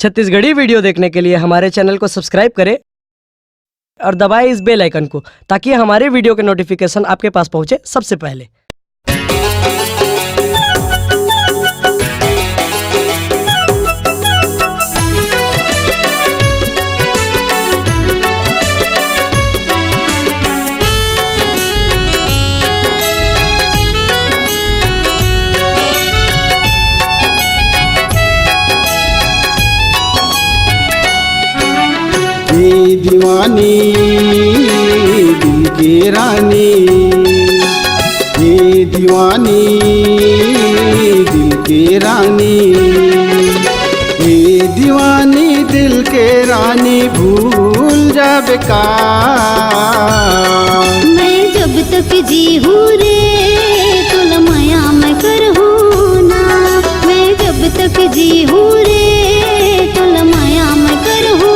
Chhattisgarhi video देखने के लिए हमारे चैनल को सब्सक्राइब करें और दबाएं इस बेल आइकन को, ताकि हमारे वीडियो के नोटिफिकेशन आपके पास पहुंचे सबसे पहले। ये दीवानी दिल की रानी, ये दीवानी दिल की रानी, ये दीवानी दिल के रानी भूल जा बेकार। मैं जब तक जी हूँ रे तो लमाया मैं कर हूँ ना, मैं जब तक जी हूँ रे तो लमाया मैं कर हूँ।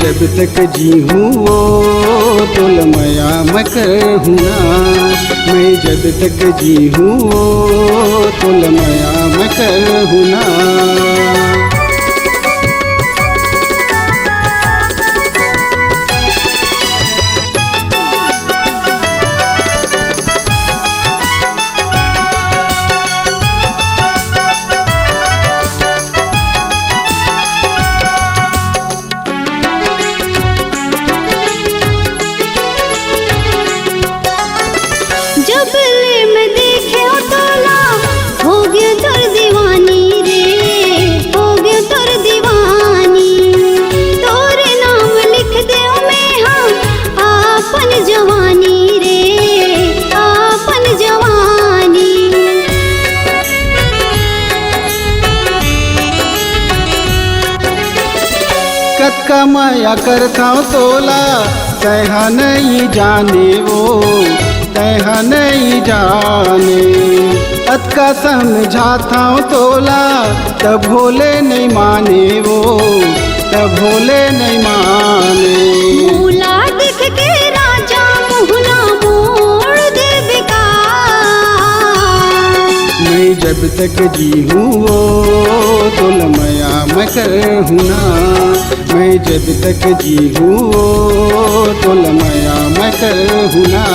जब तक जी हूँ वो तो लमाया मैं कर हूँ ना, मैं जब तक जी हूँ वो तो लमाया मैं कर हूँ ना। कत्का माया करता तोला तैहा नहीं जाने वो, तैहा नहीं जाने। अतका समझाता तोला तब भोले नहीं माने वो, तब भोले नहीं माने। मूला दिख के राजा मुहला मोड़ दे बेकार। मैं जब तक जी हूँ वो तो लमाया मैं कर हूँ ना, मैं जब तक जी हूँ वो तो लमाया मैं कर हूँ ना।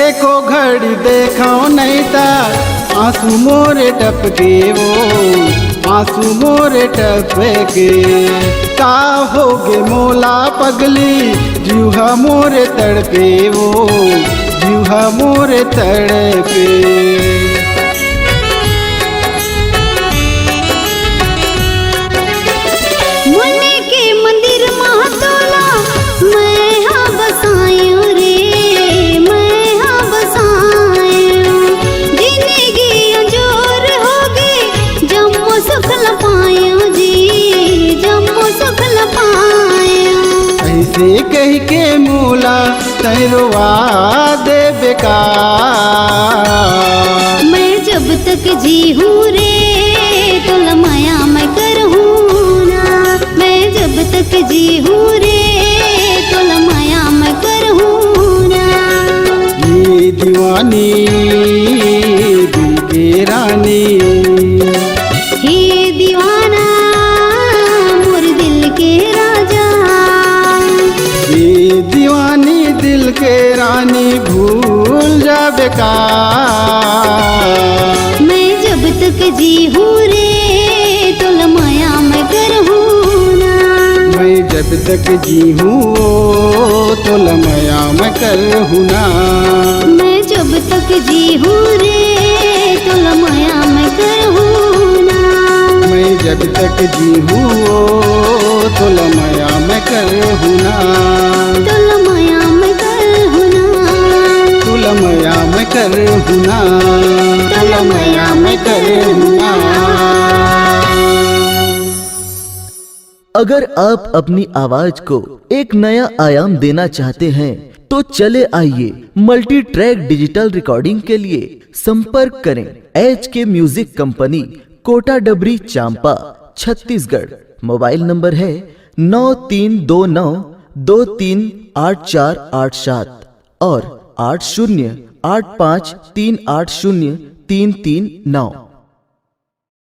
एको घड़ी देखाओ नहीं ता आंसू मोरे टपके वो, आंसू मोरे टपके। का होगे मोला पगली जूहा मोरे तड़पे वो, जूहा मोरे तड़पे। मुन्ने के मंदिर महातोला मैं हाँ बसायूं रे, ऐसे कह के मूला तैरवा दे बेकार। मैं जब तक जी हूँ रे तो लमाया मैं कर हूँ ना, मैं जब तक जी हूँ रे तो लमाया मैं कर हूँ ना। ये दीवानी दिल की रानी, हे दीवाना मोर दिल के राजा, ये दीवानी दिल के रानी भूल जा बेकार। मैं जब तक जी हूँ रे तो लमाया मैं कर हूँ ना, मैं जब तक जी हूँ तो लमाया मैं कर हूँ ना, मैं जब तक जी हूँ रे तो लमाया मैं कर हूँ ना। मैं जब तक जी हूँ करहूँ ना, तोला माया मैं करहूँ ना, तोला माया मैं करहूँ ना, तोला माया मैं करहूँ ना। अगर आप अपनी आवाज को एक नया आयाम देना चाहते हैं तो चले आइए मल्टी ट्रैक डिजिटल रिकॉर्डिंग के लिए संपर्क करें HK म्यूजिक कंपनी, कोटा डबरी, चांपा, छत्तीसगढ़। मोबाइल नंबर है 9329238487 और 8085380339।